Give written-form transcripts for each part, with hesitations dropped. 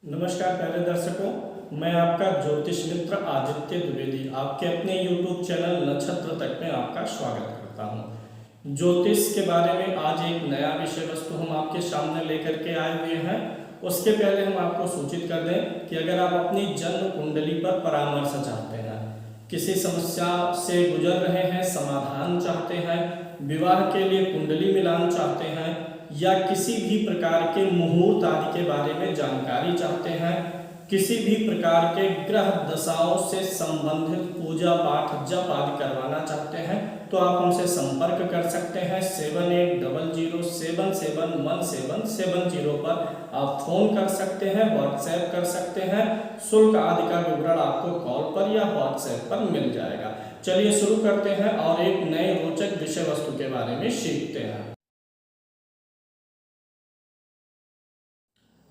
नमस्कार प्यारे दर्शकों, मैं आपका ज्योतिष मित्र आदित्य द्विवेदी आपके अपने YouTube चैनल नक्षत्र तक में आपका स्वागत करता हूं। ज्योतिष के बारे में आज एक नया विषय वस्तु हम आपके सामने लेकर के आए हुए हैं। उसके पहले हम आपको सूचित कर दें कि अगर आप अपनी जन्म कुंडली पर परामर्श चाहते हैं, किसी समस्या से गुजर रहे हैं, समाधान चाहते हैं, विवाह के लिए कुंडली मिलान चाहते हैं या किसी भी प्रकार के मुहूर्त आदि के बारे में जानकारी चाहते हैं, किसी भी प्रकार के ग्रह दशाओं से संबंधित पूजा पाठ जप आदि करवाना चाहते हैं तो आप हमसे संपर्क कर सकते हैं। 7800771770 पर आप फोन कर सकते हैं, व्हाट्सएप कर सकते हैं। शुल्क आदि का विवरण आपको कॉल पर या व्हाट्सएप पर मिल जाएगा। चलिए शुरू करते हैं और एक नए रोचक विषय वस्तु के बारे में सीखते हैं।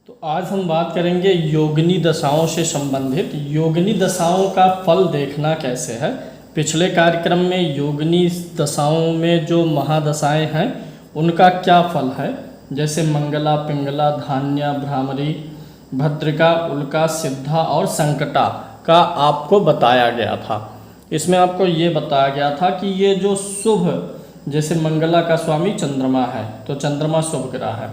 तो आज हम बात करेंगे योगिनी दशाओं से संबंधित। योगिनी दशाओं का फल देखना कैसे है। पिछले कार्यक्रम में योगिनी दशाओं में जो महादशाएं हैं उनका क्या फल है, जैसे मंगला, पिंगला, धान्या, भ्रामरी, भद्रिका, उल्का, सिद्धा और संकटा का आपको बताया गया था। इसमें आपको ये बताया गया था कि ये जो शुभ, जैसे मंगला का स्वामी चंद्रमा है तो चंद्रमा शुभ ग्रह है,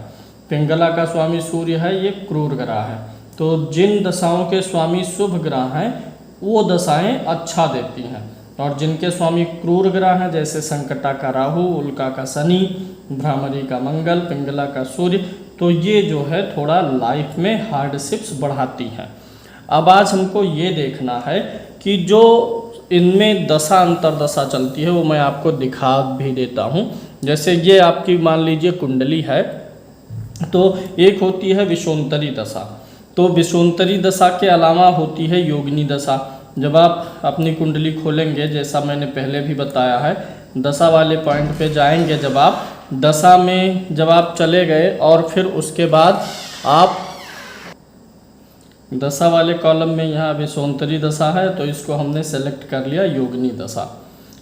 पिंगला का स्वामी सूर्य है, ये क्रूर ग्रह है। तो जिन दशाओं के स्वामी शुभ ग्रह हैं वो दशाएं अच्छा देती हैं, और जिनके स्वामी क्रूर ग्रह हैं जैसे संकटा का राहु, उल्का का शनि, भ्रामरी का मंगल, पिंगला का सूर्य, तो ये जो है थोड़ा लाइफ में हार्डशिप्स बढ़ाती हैं। अब आज हमको ये देखना है कि जो इनमें दशा अंतरदशा चलती है वो मैं आपको दिखा भी देता हूँ। जैसे ये आपकी मान लीजिए कुंडली है, तो एक होती है विषोत्तरी दशा। तो विषोत्तरी दशा के अलावा होती है योगिनी दशा। जब आप अपनी कुंडली खोलेंगे, जैसा मैंने पहले भी बताया है, दशा वाले पॉइंट पे जाएंगे। जब आप दशा में जब आप चले गए और फिर उसके बाद आप दशा वाले कॉलम में यहाँ विषोत्तरी दशा है तो इसको हमने सेलेक्ट कर लिया योगिनी दशा।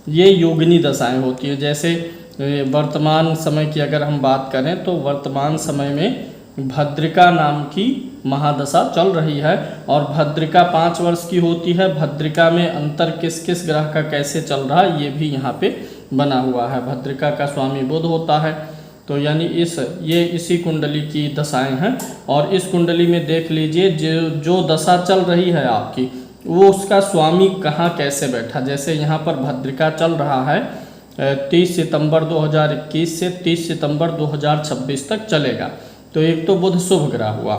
ये योगिनी दशाएं होती है। जैसे वर्तमान समय की अगर हम बात करें तो वर्तमान समय में भद्रिका नाम की महादशा चल रही है, और भद्रिका 5 वर्ष की होती है। भद्रिका में अंतर किस किस ग्रह का कैसे चल रहा है ये भी यहाँ पे बना हुआ है। भद्रिका का स्वामी बुध होता है, तो यानी ये इसी कुंडली की दशाएं हैं। और इस कुंडली में देख लीजिए जो दशा चल रही है आपकी, वो उसका स्वामी कहाँ कैसे बैठा। जैसे यहाँ पर भद्रिका चल रहा है 30 सितंबर 2021 से 30 सितंबर 2026 तक चलेगा। तो एक तो बुध शुभ ग्रह हुआ,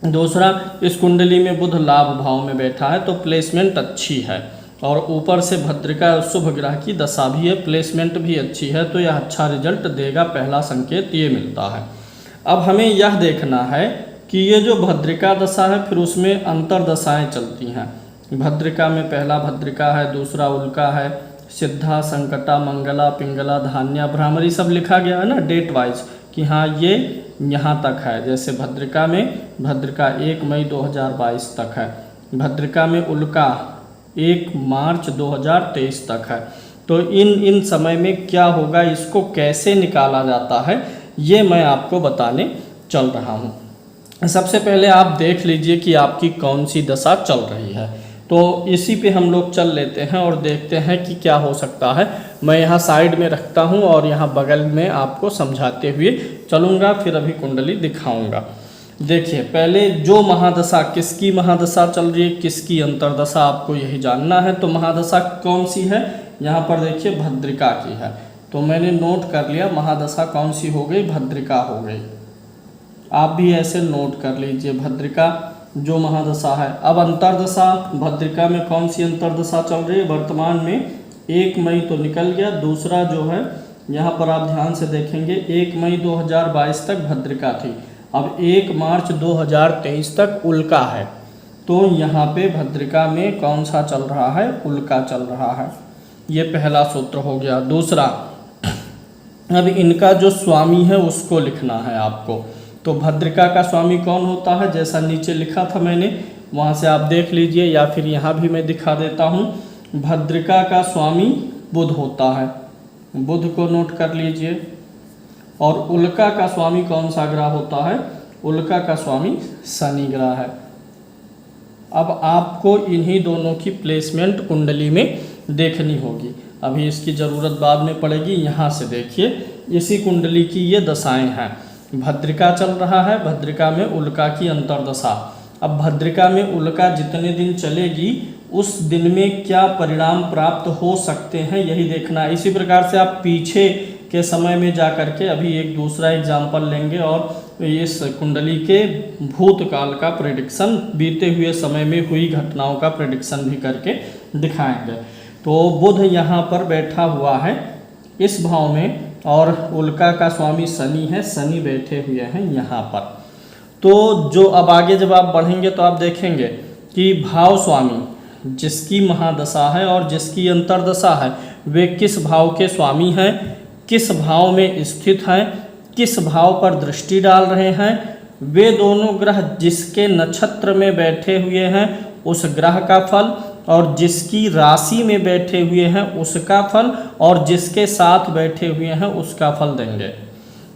दूसरा इस कुंडली में बुध लाभ भाव में बैठा है तो प्लेसमेंट अच्छी है, और ऊपर से भद्रिका शुभ ग्रह की दशा भी है, प्लेसमेंट भी अच्छी है, तो यह अच्छा रिजल्ट देगा। पहला संकेत ये मिलता है। अब हमें यह देखना है कि ये जो भद्रिका दशा है फिर उसमें अंतर दशाएँ चलती हैं। भद्रिका में पहला भद्रिका है, दूसरा उल्का है, सिद्धा, संकटा, मंगला, पिंगला, धान्या, भ्रामरी सब लिखा गया है ना डेट वाइज कि हाँ ये यहाँ तक है। जैसे भद्रिका में भद्रिका 1 मई 2022 तक है, भद्रिका में उल्का 1 मार्च 2023 तक है। तो इन समय में क्या होगा, इसको कैसे निकाला जाता है, ये मैं आपको बताने चल रहा हूँ। सबसे पहले आप देख लीजिए कि आपकी कौन सी दशा चल रही है, तो इसी पे हम लोग चल लेते हैं और देखते हैं कि क्या हो सकता है। मैं यहाँ साइड में रखता हूँ और यहाँ बगल में आपको समझाते हुए चलूँगा, फिर अभी कुंडली दिखाऊँगा। देखिए पहले जो महादशा, किसकी महादशा चल रही है, किसकी अंतरदशा, आपको यही जानना है। तो महादशा कौन सी है, यहाँ पर देखिए भद्रिका की है, तो मैंने नोट कर लिया महादशा कौन सी हो गई, भद्रिका हो गई। आप भी ऐसे नोट कर लीजिए भद्रिका जो महादशा है। अब अंतरदशा भद्रिका में कौन सी अंतरदशा चल रही है, वर्तमान में 1 मई तो निकल गया, दूसरा जो है यहाँ पर आप ध्यान से देखेंगे 1 मई 2022 तक भद्रिका थी, अब 1 मार्च 2023 तक उल्का है। तो यहाँ पे भद्रिका में कौन सा चल रहा है, उल्का चल रहा है। ये पहला सूत्र हो गया। दूसरा, अब इनका जो स्वामी है उसको लिखना है आपको। तो भद्रिका का स्वामी कौन होता है, जैसा नीचे लिखा था मैंने, वहाँ से आप देख लीजिए, या फिर यहाँ भी मैं दिखा देता हूँ। भद्रिका का स्वामी बुध होता है, बुध को नोट कर लीजिए। और उल्का का स्वामी कौन सा ग्रह होता है, उल्का का स्वामी शनि ग्रह है। अब आपको इन्हीं दोनों की प्लेसमेंट कुंडली में देखनी होगी, अभी इसकी ज़रूरत बाद में पड़ेगी। यहाँ से देखिए, इसी कुंडली की ये दशाएं हैं। भद्रिका चल रहा है, भद्रिका में उल्का की अंतर्दशा। अब भद्रिका में उल्का जितने दिन चलेगी उस दिन में क्या परिणाम प्राप्त हो सकते हैं, यही देखना है। इसी प्रकार से आप पीछे के समय में जा कर के अभी एक दूसरा एग्जाम्पल लेंगे और इस कुंडली के भूतकाल का प्रेडिक्शन, बीते हुए समय में हुई घटनाओं का प्रेडिक्शन भी करके दिखाएंगे। तो बुध यहाँ पर बैठा हुआ है इस भाव में, और उल्का का स्वामी शनि है, शनि बैठे हुए हैं यहाँ पर। तो जो अब आगे जब आप बढ़ेंगे तो आप देखेंगे कि भाव स्वामी जिसकी महादशा है और जिसकी अंतर्दशा है वे किस भाव के स्वामी हैं, किस भाव में स्थित हैं, किस भाव पर दृष्टि डाल रहे हैं, वे दोनों ग्रह जिसके नक्षत्र में बैठे हुए हैं उस ग्रह का फल, और जिसकी राशि में बैठे हुए हैं उसका फल, और जिसके साथ बैठे हुए हैं उसका फल देंगे।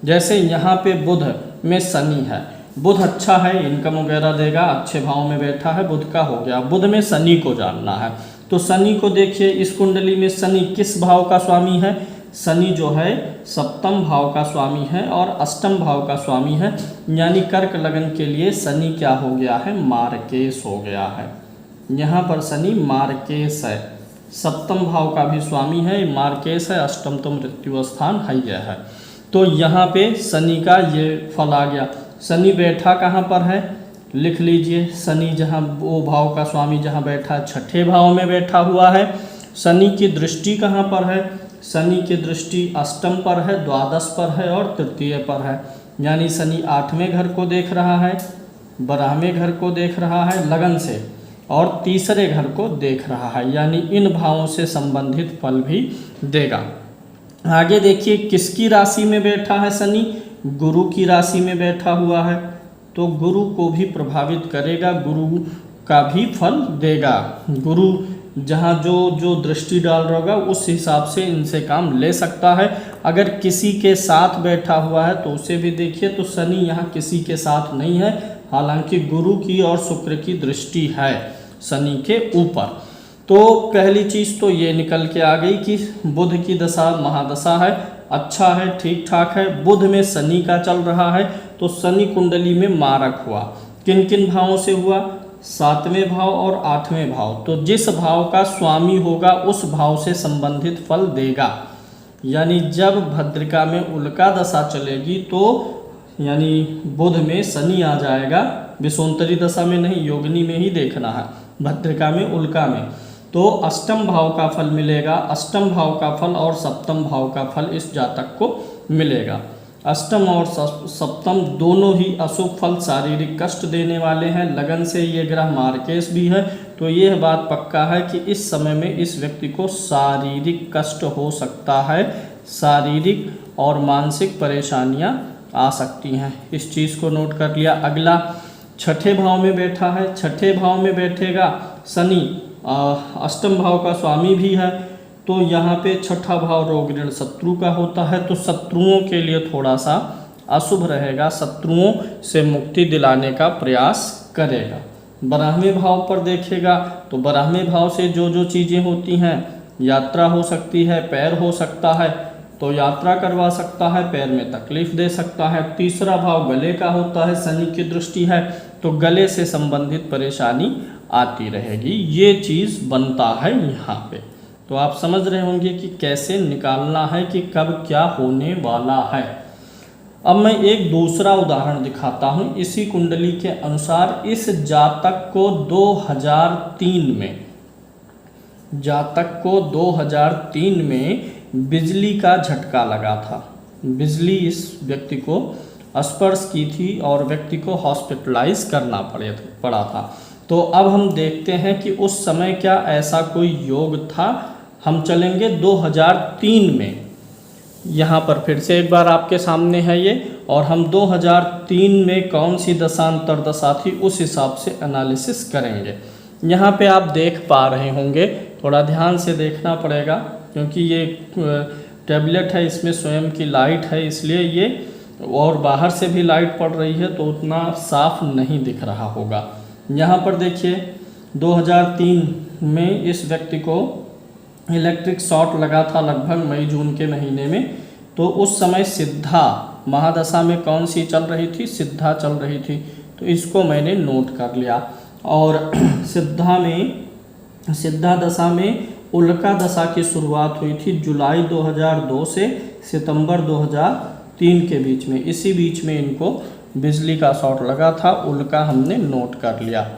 जैसे यहाँ पे बुध में शनि है, बुध अच्छा है, इनकम वगैरह देगा, अच्छे भाव में बैठा है, बुध का हो गया। बुध में शनि को जानना है, तो शनि को देखिए इस कुंडली में शनि किस भाव का स्वामी है। शनि जो है सप्तम भाव का स्वामी है और अष्टम भाव का स्वामी है, यानी कर्क लगन के लिए शनि क्या हो गया है, मार्केश हो गया है। यहाँ पर शनि मार्केश है, सप्तम भाव का भी स्वामी है, मार्केश है, अष्टम तो मृत्यु स्थान है यह है। तो यहाँ पे शनि का ये फल आ गया। शनि बैठा कहाँ पर है, लिख लीजिए। शनि जहाँ वो भाव का स्वामी जहाँ बैठा, छठे भाव में बैठा हुआ है। शनि की दृष्टि कहाँ पर है, शनि की दृष्टि अष्टम पर है, द्वादश पर है और तृतीय पर है, यानी शनि आठवें घर को देख रहा है, 12वें घर को देख रहा है लगन से, और तीसरे घर को देख रहा है, यानी इन भावों से संबंधित फल भी देगा। आगे देखिए किसकी राशि में बैठा है शनि, गुरु की राशि में बैठा हुआ है, तो गुरु को भी प्रभावित करेगा, गुरु का भी फल देगा। गुरु जहाँ जो दृष्टि डाल रहा होगा उस हिसाब से इनसे काम ले सकता है। अगर किसी के साथ बैठा हुआ है तो उसे भी देखिए, तो शनि यहाँ किसी के साथ नहीं है, हालांकि गुरु की और शुक्र की दृष्टि है शनि के ऊपर। तो पहली चीज़ तो ये निकल के आ गई कि बुध की दशा महादशा है, अच्छा है, ठीक ठाक है। बुध में शनि का चल रहा है, तो शनि कुंडली में मारक हुआ। किन किन भावों से हुआ, 7वें भाव और 8वें भाव। तो जिस भाव का स्वामी होगा उस भाव से संबंधित फल देगा। यानी जब भद्रिका में उल्का दशा चलेगी तो यानी बुध में शनि आ जाएगा, विषोत्तरी दशा में नहीं, योगिनी में ही देखना है, भद्रिका में उल्का में, तो अष्टम भाव का फल मिलेगा। अष्टम भाव का फल और सप्तम भाव का फल इस जातक को मिलेगा। अष्टम और सप्तम दोनों ही अशुभ फल, शारीरिक कष्ट देने वाले हैं। लगन से ये ग्रह मार्केश भी है, तो यह बात पक्का है कि इस समय में इस व्यक्ति को शारीरिक कष्ट हो सकता है, शारीरिक और मानसिक परेशानियां आ सकती हैं। इस चीज़ को नोट कर लिया। अगला छठे भाव में बैठा है, छठे भाव में बैठेगा शनि, अष्टम भाव का स्वामी भी है, तो यहाँ पे छठा भाव रोग ऋण शत्रु का होता है, तो शत्रुओं के लिए थोड़ा सा अशुभ रहेगा, शत्रुओं से मुक्ति दिलाने का प्रयास करेगा। 12वें भाव पर देखेगा तो 12वें भाव से जो चीज़ें होती हैं, यात्रा हो सकती है, पैर हो सकता है, तो यात्रा करवा सकता है, पैर में तकलीफ दे सकता है। तीसरा भाव गले का होता है, शनि की दृष्टि है, तो गले से संबंधित परेशानी आती रहेगी। ये चीज़ बनता है यहाँ पे। तो आप समझ रहे होंगे कि कैसे निकालना है कि कब क्या होने वाला है। अब मैं एक दूसरा उदाहरण दिखाता हूँ। इसी कुंडली के अनुसार इस जातक को 2003 में बिजली का झटका लगा था। बिजली इस व्यक्ति को स्पर्श की थी और व्यक्ति को हॉस्पिटलाइज करना पड़ा था। तो अब हम देखते हैं कि उस समय क्या ऐसा कोई योग था। हम चलेंगे 2003 में, यहाँ पर फिर से एक बार आपके सामने है ये, और हम 2003 में कौन सी दशा अंतर्दशा थी उस हिसाब से एनालिसिस करेंगे। यहाँ पे आप देख पा रहे होंगे, थोड़ा ध्यान से देखना पड़ेगा क्योंकि ये टैबलेट है, इसमें स्वयं की लाइट है, इसलिए ये और बाहर से भी लाइट पड़ रही है तो उतना साफ नहीं दिख रहा होगा। यहाँ पर देखिए 2003 में इस व्यक्ति को इलेक्ट्रिक शॉक लगा था लगभग मई जून के महीने में। तो उस समय सिद्धा महादशा में कौन सी चल रही थी? सिद्धा चल रही थी। तो इसको मैंने नोट कर लिया। और सिद्धा दशा में उल्का दशा की शुरुआत हुई थी जुलाई 2002 से सितंबर 2003 के बीच में। इसी बीच में इनको बिजली का शॉट लगा था, उल्का हमने नोट कर लिया।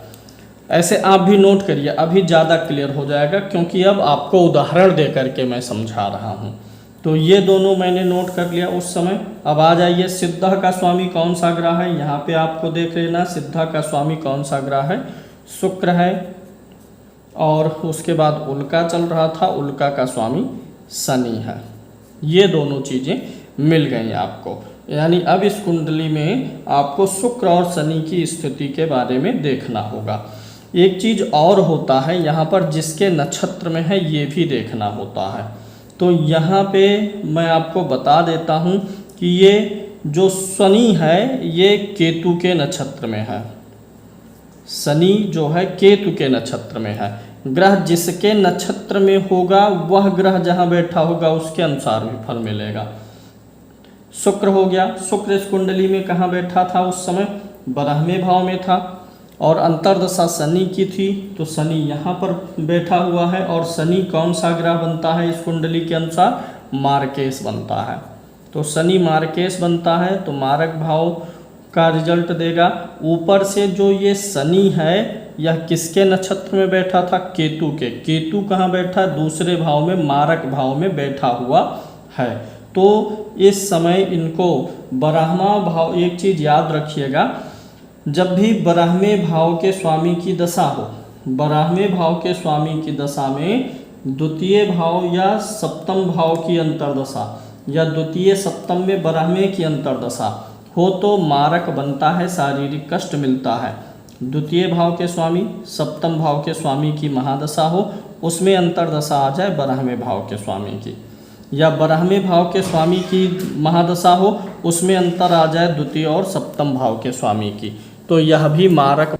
ऐसे आप भी नोट करिए, अभी ज़्यादा क्लियर हो जाएगा क्योंकि अब आपको उदाहरण दे करके मैं समझा रहा हूँ। तो ये दोनों मैंने नोट कर लिया उस समय। अब आ जाइए, सिद्धा का स्वामी कौन सा ग्रह है? यहाँ पे आपको देख लेना, सिद्धा का स्वामी कौन सा ग्रह है? शुक्र है। और उसके बाद उल्का चल रहा था, उल्का का स्वामी शनि है। ये दोनों चीज़ें मिल गई आपको। यानी अब इस कुंडली में आपको शुक्र और शनि की स्थिति के बारे में देखना होगा। एक चीज़ और होता है यहाँ पर, जिसके नक्षत्र में है ये भी देखना होता है। तो यहाँ पे मैं आपको बता देता हूँ कि ये जो शनि है ये केतु के नक्षत्र में है। शनि जो है केतु के नक्षत्र में है। ग्रह जिसके नक्षत्र में होगा वह ग्रह जहाँ बैठा होगा उसके अनुसार भी फल मिलेगा। शुक्र हो गया, शुक्र इस कुंडली में कहाँ बैठा था उस समय? 12वें भाव में था। और अंतर्दशा शनि की थी तो शनि यहाँ पर बैठा हुआ है। और शनि कौन सा ग्रह बनता है इस कुंडली के अनुसार? मार्केश बनता है। तो शनि मार्केश बनता है तो मारक भाव का रिजल्ट देगा। ऊपर से जो ये शनि है यह किसके नक्षत्र में बैठा था? केतु के। केतु कहाँ बैठा? दूसरे भाव में, मारक भाव में बैठा हुआ है। तो इस समय इनको 12वां भाव, एक चीज़ याद रखिएगा, जब भी 12वें भाव के स्वामी की दशा हो, 12वें भाव के स्वामी की दशा में द्वितीय भाव या सप्तम भाव की अंतर्दशा या द्वितीय सप्तम में 12वें की अंतर्दशा हो तो मारक बनता है, शारीरिक कष्ट मिलता है। द्वितीय भाव के स्वामी, सप्तम भाव के स्वामी की महादशा हो, उसमें अंतर्दशा आ जाए 12वें भाव के स्वामी की, या 12वें भाव के स्वामी की महादशा हो उसमें अंतर आ जाए द्वितीय और सप्तम भाव के स्वामी की, तो यह भी मारक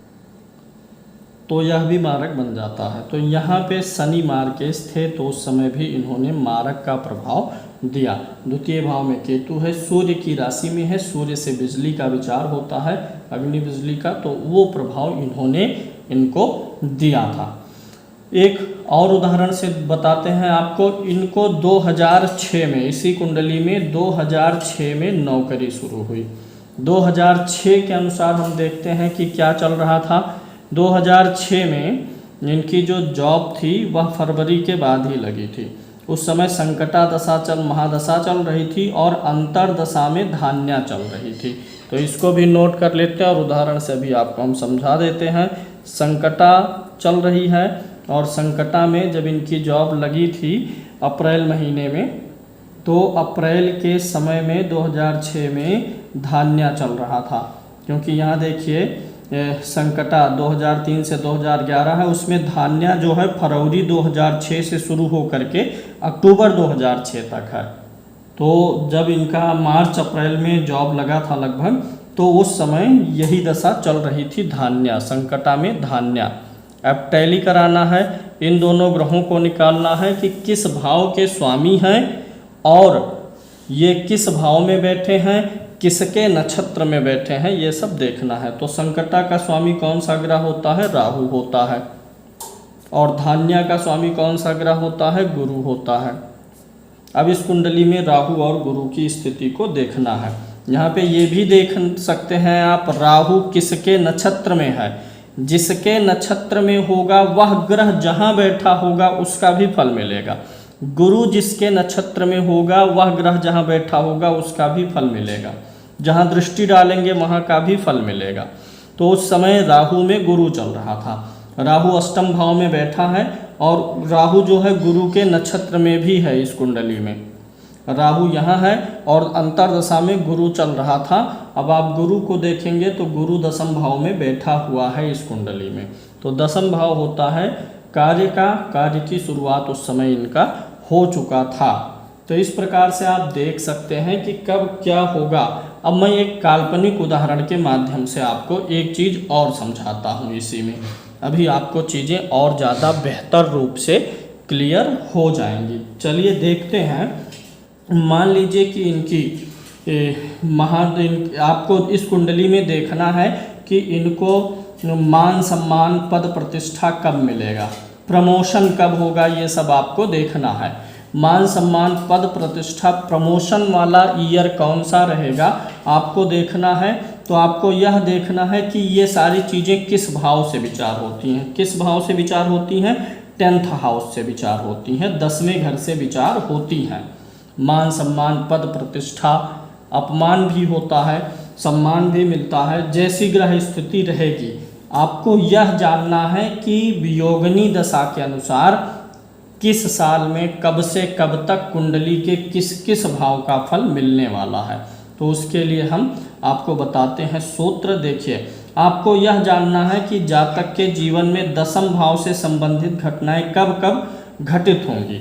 बन जाता है। तो यहाँ पे शनि मार्केश थे तो उस समय भी इन्होंने मारक का प्रभाव दिया। द्वितीय भाव में केतु है, सूर्य की राशि में है, सूर्य से बिजली का विचार होता है, अग्नि बिजली का, तो वो प्रभाव इन्होंने इनको दिया था। एक और उदाहरण से बताते हैं आपको। इनको 2006 में, इसी कुंडली में 2006 में नौकरी शुरू हुई। 2006 के अनुसार हम देखते हैं कि क्या चल रहा था। 2006 में इनकी जो जॉब थी वह फरवरी के बाद ही लगी थी। उस समय संकटा दशा महादशा चल रही थी और अंतरदशा में धान्या चल रही थी। तो इसको भी नोट कर लेते हैं और उदाहरण से भी आपको हम समझा देते हैं। संकटा चल रही है और संकटा में जब इनकी जॉब लगी थी अप्रैल महीने में, तो अप्रैल के समय में 2006 में धान्या चल रहा था। क्योंकि यहाँ देखिए संकटा 2003 से 2011 है, उसमें धान्या जो है फरवरी 2006 से शुरू हो करके अक्टूबर 2006 तक है। तो जब इनका मार्च अप्रैल में जॉब लगा था लगभग, तो उस समय यही दशा चल रही थी धान्या, संकटा में धान्या। अब टैली कराना है, इन दोनों ग्रहों को निकालना है कि किस भाव के स्वामी हैं और ये किस भाव में बैठे हैं, किसके नक्षत्र में बैठे हैं, ये सब देखना है। तो संकटा का स्वामी कौन सा ग्रह होता है? राहु होता है। और धान्या का स्वामी कौन सा ग्रह होता है? गुरु होता है। अब इस कुंडली में राहु और गुरु की स्थिति को देखना है। यहाँ पे ये भी देख सकते हैं आप, राहु किसके नक्षत्र में है। जिसके नक्षत्र में होगा वह ग्रह जहाँ बैठा होगा उसका भी फल मिलेगा। गुरु जिसके नक्षत्र में होगा वह ग्रह जहाँ बैठा होगा उसका भी फल मिलेगा। जहाँ दृष्टि डालेंगे वहाँ का भी फल मिलेगा। तो उस समय राहु में गुरु चल रहा था। राहु अष्टम भाव में बैठा है और राहु जो है गुरु के नक्षत्र में भी है। इस कुंडली में राहु यहाँ है और अंतरदशा में गुरु चल रहा था। अब आप गुरु को देखेंगे तो गुरु दशम भाव में बैठा हुआ है इस कुंडली में। तो दशम भाव होता है कार्य का, कार्य की शुरुआत उस समय इनका हो चुका था। तो इस प्रकार से आप देख सकते हैं कि कब क्या होगा अब मैं एक काल्पनिक उदाहरण के माध्यम से आपको एक चीज़ और समझाता हूँ इसी में, अभी आपको चीज़ें और ज़्यादा बेहतर रूप से क्लियर हो जाएंगी। चलिए देखते हैं। मान लीजिए कि इनकी आपको इस कुंडली में देखना है कि इनको मान सम्मान पद प्रतिष्ठा कब मिलेगा, प्रमोशन कब होगा, ये सब आपको देखना है। मान सम्मान पद प्रतिष्ठा प्रमोशन वाला ईयर कौन सा रहेगा आपको देखना है। तो आपको यह देखना है कि ये सारी चीज़ें किस भाव से विचार होती हैं। किस भाव से विचार होती हैं? 10th हाउस से विचार होती हैं, 10वें घर से विचार होती हैं। मान सम्मान पद प्रतिष्ठा, अपमान भी होता है, सम्मान भी मिलता है। जैसी ग्रह स्थिति रहेगी आपको यह जानना है कि वियोगनी दशा के अनुसार किस साल में कब से कब तक कुंडली के किस किस भाव का फल मिलने वाला है। तो उसके लिए हम आपको बताते हैं सूत्र। देखिए, आपको यह जानना है कि जातक के जीवन में 10म भाव से संबंधित घटनाएं कब कब घटित होंगी,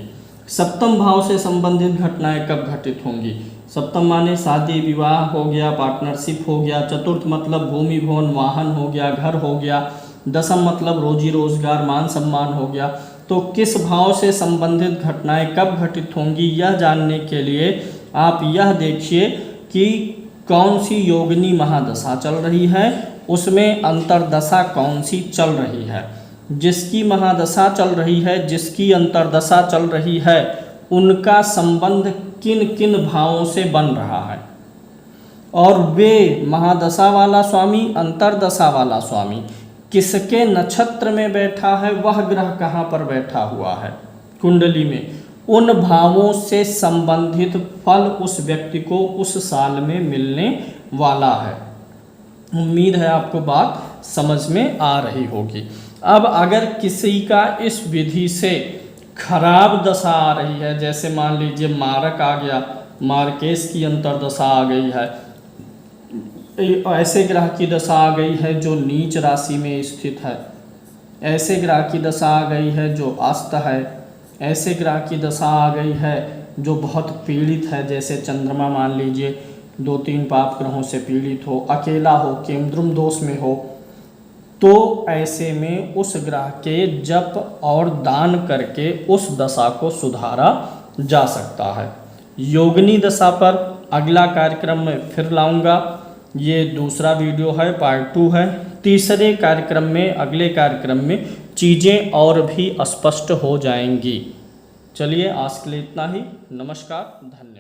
7म भाव से संबंधित घटनाएं कब घटित होंगी। 7म माने शादी विवाह हो गया, पार्टनरशिप हो गया। 4th मतलब भूमि भवन वाहन हो गया, घर हो गया। 10म मतलब रोजी रोजगार मान सम्मान हो गया। तो किस भाव से संबंधित घटनाएं कब घटित होंगी, यह जानने के लिए आप यह देखिए कि कौन सी योगिनी महादशा चल रही है, उसमें अंतरदशा कौन सी चल रही है। जिसकी महादशा चल रही है, जिसकी अंतरदशा चल रही है, उनका संबंध किन किन भावों से बन रहा है, और वे महादशा वाला स्वामी, अंतरदशा वाला स्वामी किसके नक्षत्र में बैठा है, वह ग्रह कहाँ पर बैठा हुआ है कुंडली में, उन भावों से संबंधित फल उस व्यक्ति को उस साल में मिलने वाला है। उम्मीद है आपको बात समझ में आ रही होगी। अब अगर किसी का इस विधि से खराब दशा आ रही है, जैसे मान लीजिए मारक आ गया, मार्केश की अंतरदशा आ गई है, ऐसे ग्रह की दशा आ गई है जो नीच राशि में स्थित है, ऐसे ग्रह की दशा आ गई है जो अस्त है, ऐसे ग्रह की दशा आ गई है जो बहुत पीड़ित है, जैसे चंद्रमा मान लीजिए 2-3 पाप ग्रहों से पीड़ित हो, अकेला हो, केंद्रुम दोष में हो, तो ऐसे में उस ग्रह के जप और दान करके उस दशा को सुधारा जा सकता है। योगिनी दशा पर अगला कार्यक्रम में फिर लाऊंगा। ये दूसरा वीडियो है, पार्ट 2 है। तीसरे कार्यक्रम में, अगले कार्यक्रम में चीज़ें और भी स्पष्ट हो जाएंगी। चलिए आज के लिए इतना ही। नमस्कार, धन्यवाद।